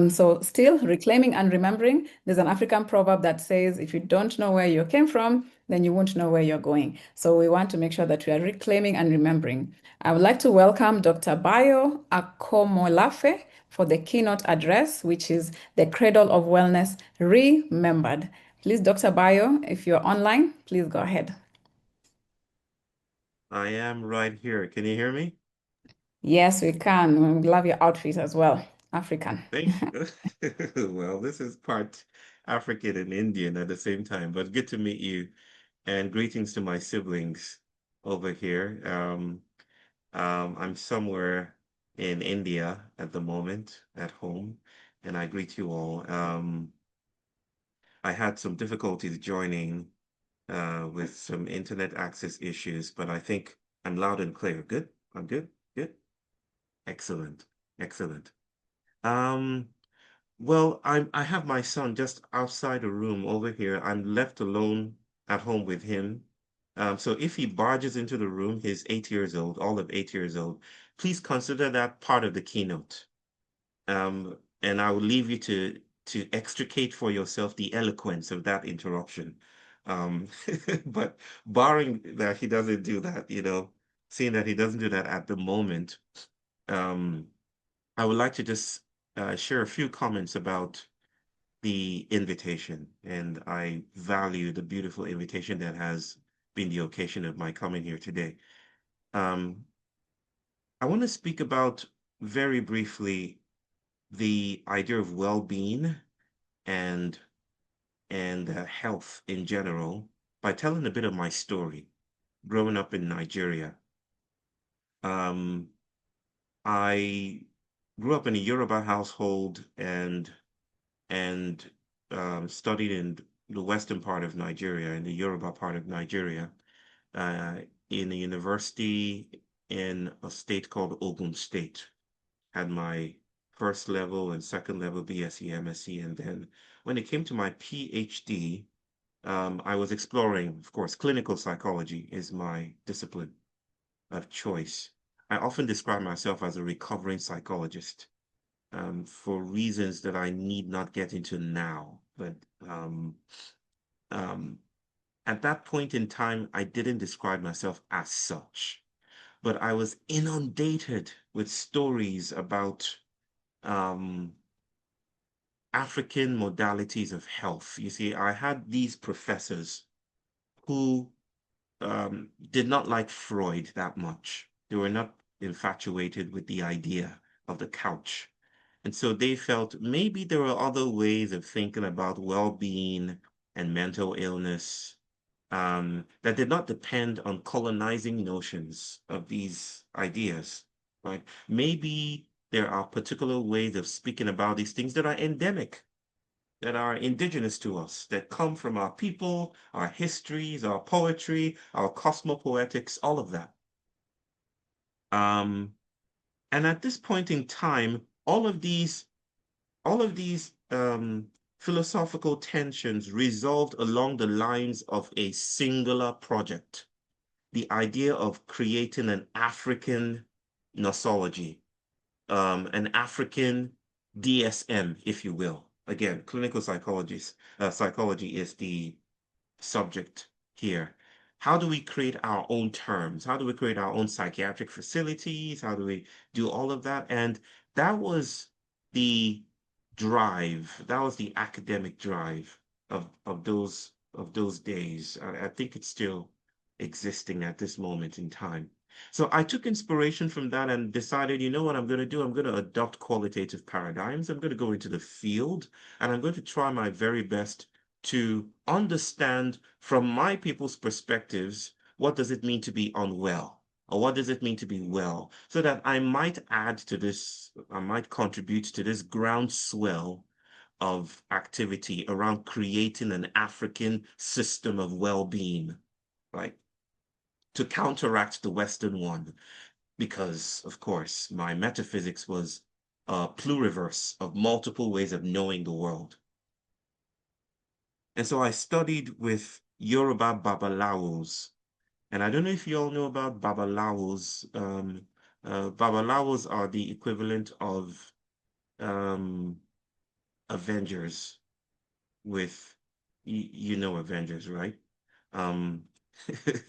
So still reclaiming and remembering, there's an African proverb that says, if you don't know where you came from, then you won't know where you're going. So we want to make sure that we are reclaiming and remembering. I would like to welcome Dr. Bayo Akomolafe for the keynote address, which is the Cradle of Wellness Remembered. Please, Dr. Bayo, if you're online, please go ahead. I am right here. Can you hear me? Yes, we can. We love your outfit as well, African. Thank you. Well, this is part African and Indian at the same time, but good to meet you. And greetings to my siblings over here. I'm somewhere in India at the moment, at home, and I greet you all. I had some difficulties joining with some internet access issues, but I think I'm loud and clear. Good? I'm good? Good? Excellent. Excellent. Um, well, I have my son just outside the room over here. I'm left alone at home with him. So if he barges into the room, he's 8 years old, all of 8 years old. Please consider that part of the keynote. And I will leave you to extricate for yourself the eloquence of that interruption. Um, but barring that he doesn't do that, seeing that he doesn't do that at the moment, um, I would like to just share a few comments about the invitation, and I value the beautiful invitation that has been the occasion of my coming here today. Um, I want to speak about very briefly the idea of well-being and health in general by telling a bit of my story. Growing up in Nigeria, um, I grew up in a Yoruba household and studied in the western part of Nigeria, in the Yoruba part of Nigeria, uh, in a university in a state called Ogun State. Had my first level and second level BSc, MSc, and then when it came to my PhD, I was exploring, of course, clinical psychology is my discipline of choice. I often describe myself as a recovering psychologist for reasons that I need not get into now. But um, um, at that point in time, I didn't describe myself as such, but I was inundated with stories about um, African modalities of health. You see, I had these professors who did not like Freud that much. They were not infatuated with the idea of the couch. And so they felt maybe there were other ways of thinking about well-being and mental illness that did not depend on colonizing notions of these ideas, right? Maybe there are particular ways of speaking about these things that are endemic, that are indigenous to us, that come from our people, our histories, our poetry, our cosmopoetics, all of that. Um, and at this point in time, all of these philosophical tensions resolved along the lines of a singular project, the idea of creating an African nosology, an African DSM, if you will. Again, clinical psychology is the subject here. How do we create our own terms? How do we create our own psychiatric facilities? How do we do all of that? And that was the drive. That was the academic drive of those days. I think it's still existing at this moment in time. So I took inspiration from that and decided, you know what I'm going to do? I'm going to adopt qualitative paradigms. I'm going to go into the field and I'm going to try my very best to understand from my people's perspectives, what does it mean to be unwell? Or what does it mean to be well? So that I might add to this, I might contribute to this groundswell of activity around creating an African system of well-being, right? To counteract the Western one. Because, of course, my metaphysics was a pluriverse of multiple ways of knowing the world. And so I studied with Yoruba Babalawos. And I don't know if you all know about Babalawos. Babalawos are the equivalent of Avengers with, you know, Avengers, right? Um,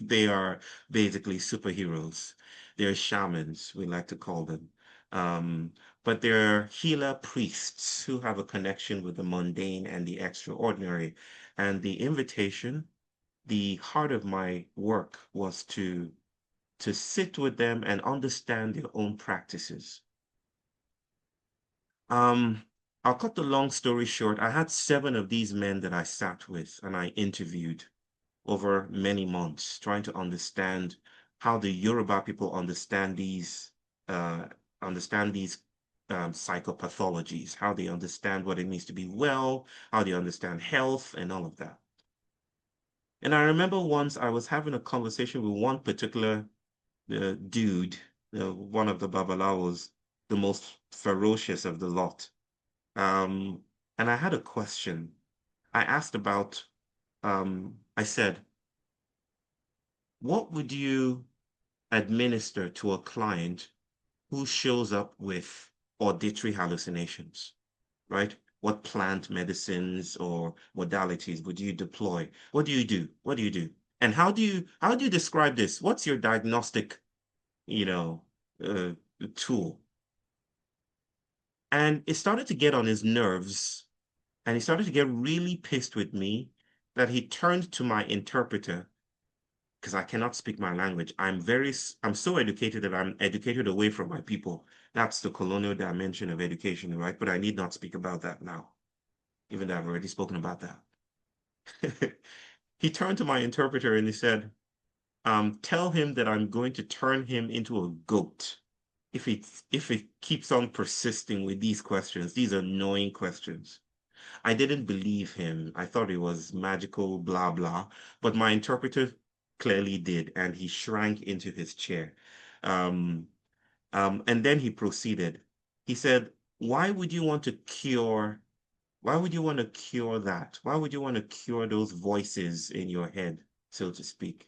they are basically superheroes. They're shamans, we like to call them. Um, but they're healer priests who have a connection with the mundane and the extraordinary. And the invitation, the heart of my work was to sit with them and understand their own practices. Um, I'll cut the long story short. I had 7 of these men that I sat with and I interviewed over many months, trying to understand how the Yoruba people uh, understand these psychopathologies, how they understand what it means to be well, how they understand health, and all of that. And I remember once I was having a conversation with one particular dude, one of the Babalawos, the most ferocious of the lot. Um, and I had a question. I asked about, I said, what would you administer to a client who shows up with auditory hallucinations, right? What plant medicines or modalities would you deploy? What do you do? What do you do? And how do you describe this? What's your diagnostic, you know, uh, tool? And it started to get on his nerves, and he started to get really pissed with me that he turned to my interpreter because I cannot speak my language. I'm so educated that I'm educated away from my people. That's the colonial dimension of education, right? But I need not speak about that now, even though I've already spoken about that. He turned to my interpreter and he said, tell him that I'm going to turn him into a goat if he keeps on persisting with these questions, these annoying questions. I didn't believe him. I thought it was magical, blah, blah. But my interpreter clearly did, and he shrank into his chair. Um, and then he proceeded. He said, Why would you want to cure? Why would you want to cure that? Why would you want to cure those voices in your head, so to speak?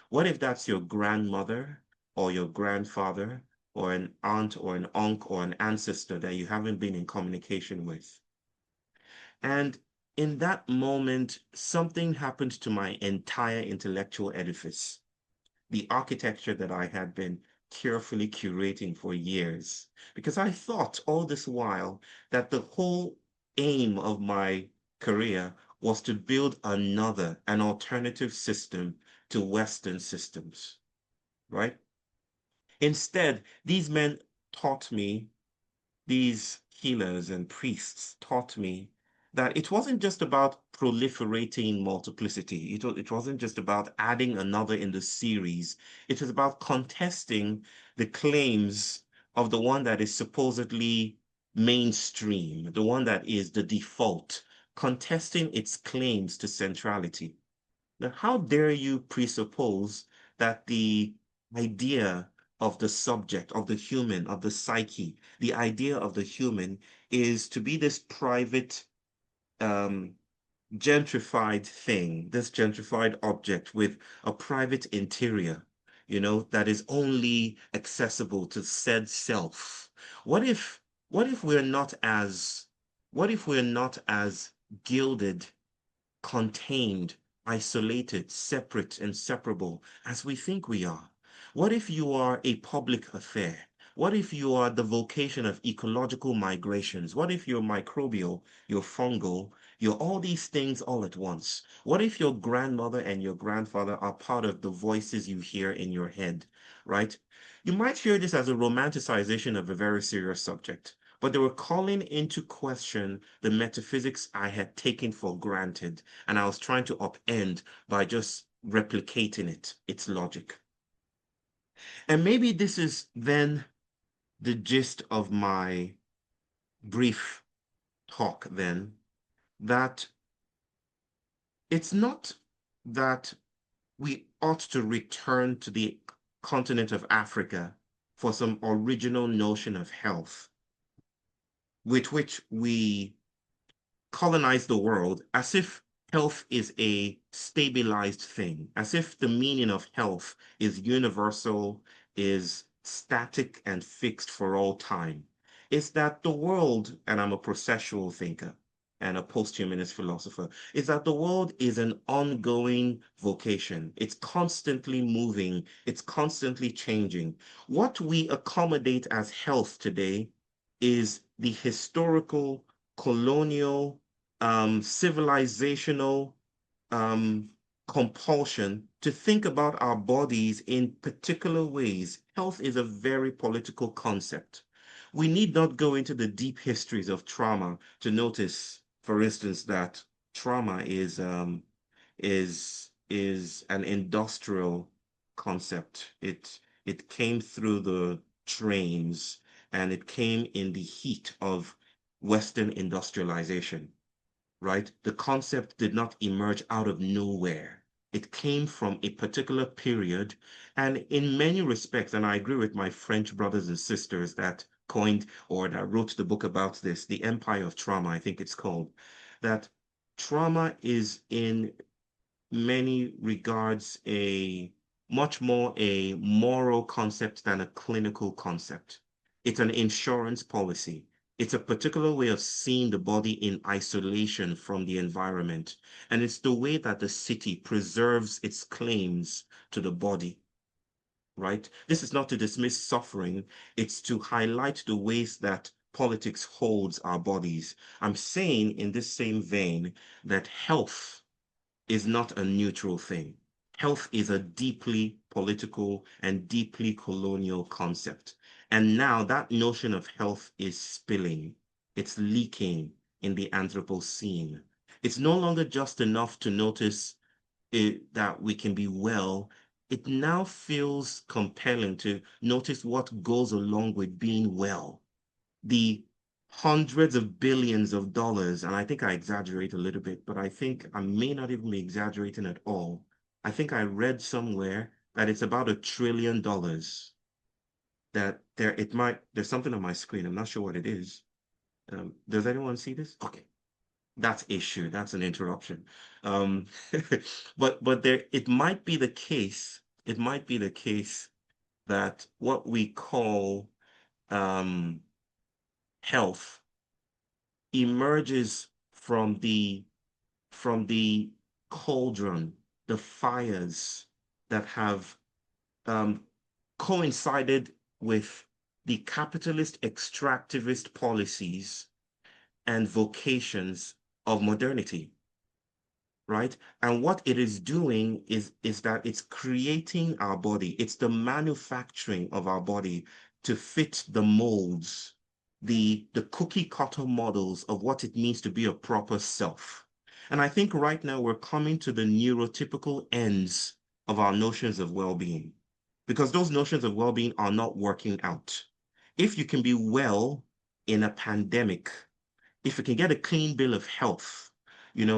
What if that's your grandmother or your grandfather or an aunt or an uncle or an ancestor that you haven't been in communication with? And in that moment, something happened to my entire intellectual edifice, the architecture that I had been carefully curating for years. Because I thought all this while that the whole aim of my career was to build an alternative system to Western systems, right? Instead, these men taught me these healers and priests taught me that it wasn't just about proliferating multiplicity. It wasn't just about adding another in the series. It was about contesting the claims of the one that is supposedly mainstream, the one that is the default, contesting its claims to centrality. Now, how dare you presuppose that the idea of the subject, of the human, of the psyche, the idea of the human is to be this private, um, gentrified thing, this gentrified object with a private interior, that is only accessible to said self. What if, what if we're not as, what if we're not as gilded, contained, isolated, separate, and separable as we think we are? What if you are a public affair? What if you are the vocation of ecological migrations? What if you're microbial, you're fungal, you're all these things all at once? What if your grandmother and your grandfather are part of the voices you hear in your head, right? You might hear this as a romanticization of a very serious subject, but they were calling into question the metaphysics I had taken for granted, and I was trying to upend by just replicating its logic. And maybe this is then the gist of my brief talk then, that it's not that we ought to return to the continent of Africa for some original notion of health with which we colonize the world, as if health is a stabilized thing, as if the meaning of health is universal, is static and fixed for all time. It's that the world, and I'm a processual thinker, and a posthumanist philosopher, is that the world is an ongoing vocation. It's constantly moving, it's constantly changing. What we accommodate as health today is the historical, colonial, civilizational um, compulsion to think about our bodies in particular ways. Health is a very political concept. We need not go into the deep histories of trauma to notice, for instance, that trauma is an industrial concept. It came through the trains and it came in the heat of Western industrialization, right? The concept did not emerge out of nowhere. It came from a particular period, and in many respects, and I agree with my French brothers and sisters that coined or that wrote the book about this, The Empire of Trauma, I think it's called, that trauma is in many regards a much more a moral concept than a clinical concept. It's an insurance policy. It's a particular way of seeing the body in isolation from the environment. And it's the way that the city preserves its claims to the body, right? This is not to dismiss suffering. It's to highlight the ways that politics holds our bodies. I'm saying in this same vein that health is not a neutral thing. Health is a deeply political and deeply colonial concept. And now that notion of health is spilling, it's leaking in the Anthropocene. It's no longer just enough to notice that we can be well. It now feels compelling to notice what goes along with being well. The hundreds of billions of dollars, and I think I exaggerate a little bit, but I think I may not even be exaggerating at all. I think I read somewhere that it's about $1 trillion that there's something on my screen. I'm not sure what it is. Does anyone see this? Okay. That's issue. That's an interruption. Um, but it might be the case. It might be the case that what we call um, health emerges from the cauldron, the fires that have um, coincided with the capitalist extractivist policies and vocations of modernity, right? And what it is doing is that it's creating our body. It's the manufacturing of our body to fit the molds, the cookie cutter models of what it means to be a proper self. And I think right now we're coming to the neurotypical ends of our notions of well-being, because those notions of well-being are not working out. If you can be well in a pandemic, if you can get a clean bill of health,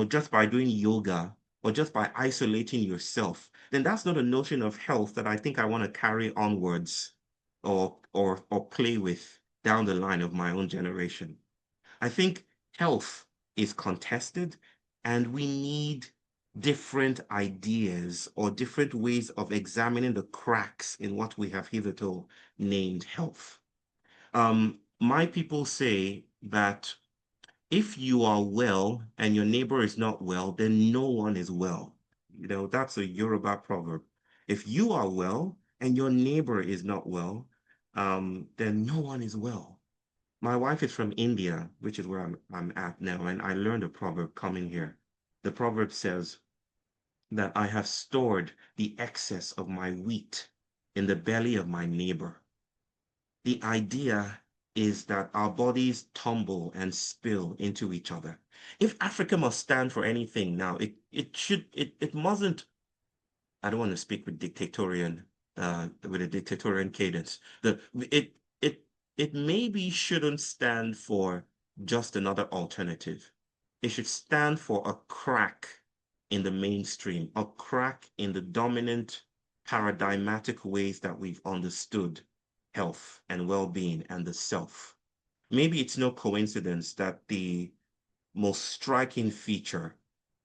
just by doing yoga or just by isolating yourself, then that's not a notion of health that I think I want to carry onwards or play with down the line of my own generation. I think health is contested and we need different ideas or different ways of examining the cracks in what we have hitherto named health. My people say that if you are well and your neighbor is not well, then no one is well. That's a Yoruba proverb. If you are well and your neighbor is not well, then no one is well. My wife is from India, which is where I'm at now, and I learned a proverb coming here. The proverb says that I have stored the excess of my wheat in the belly of my neighbor. The idea is that our bodies tumble and spill into each other. If Africa must stand for anything now, it mustn't. I don't want to speak with a dictatorial cadence. It maybe shouldn't stand for just another alternative. It should stand for a crack in the mainstream, a crack in the dominant paradigmatic ways that we've understood health and well-being and the self. Maybe it's no coincidence that the most striking feature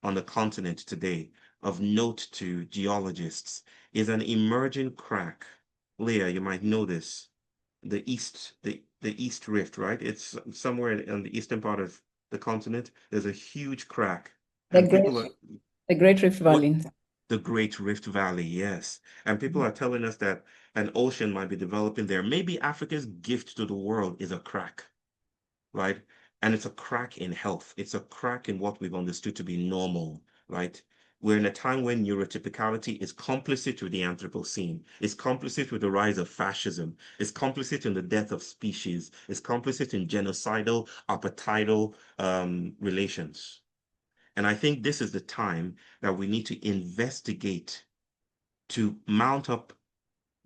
on the continent today of note to geologists is an emerging crack. Leah, you might know this. The East Rift, right? It's somewhere in the eastern part of the continent, there's a huge crack. The And Great, people are, the Great Rift what, Valley. the Great Rift Valley, yes. And people are telling us that an ocean might be developing there. Maybe Africa's gift to the world is a crack, right? And it's a crack in health. It's a crack in what we've understood to be normal, right? We're in a time when neurotypicality is complicit with the Anthropocene, is complicit with the rise of fascism, is complicit in the death of species, is complicit in genocidal, appetital relations. And I think this is the time that we need to investigate to mount up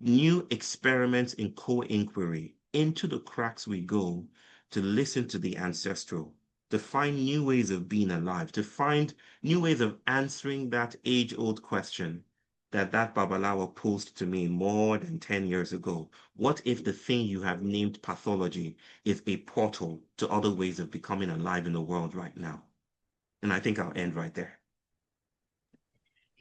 new experiments in co-inquiry. Into the cracks we go to listen to the ancestral, to find new ways of being alive, to find new ways of answering that age-old question that Babalawo posed to me more than 10 years ago. What if the thing you have named pathology is a portal to other ways of becoming alive in the world right now? And I think I'll end right there.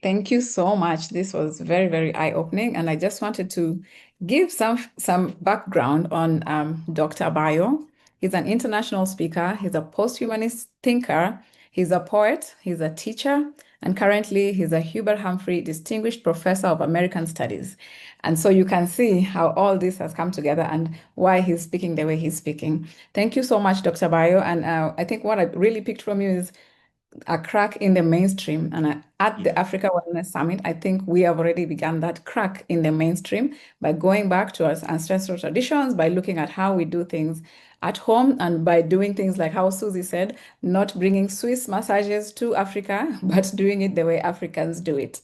Thank you so much. This was very, very eye-opening. And I just wanted to give some background on Dr. Bayo. He's an international speaker. He's a posthumanist thinker. He's a poet. He's a teacher. And currently, he's a Hubert Humphrey Distinguished Professor of American Studies. And so you can see how all this has come together and why he's speaking the way he's speaking. Thank you so much, Dr. Bayo. And I think what I really picked from you is a crack in the mainstream. And at the Yeah. Africa Wellness Summit, I think we have already begun that crack in the mainstream by going back to our ancestral traditions, by looking at how we do things at home, and by doing things like how Susie said, not bringing Swiss massages to Africa, but doing it the way Africans do it.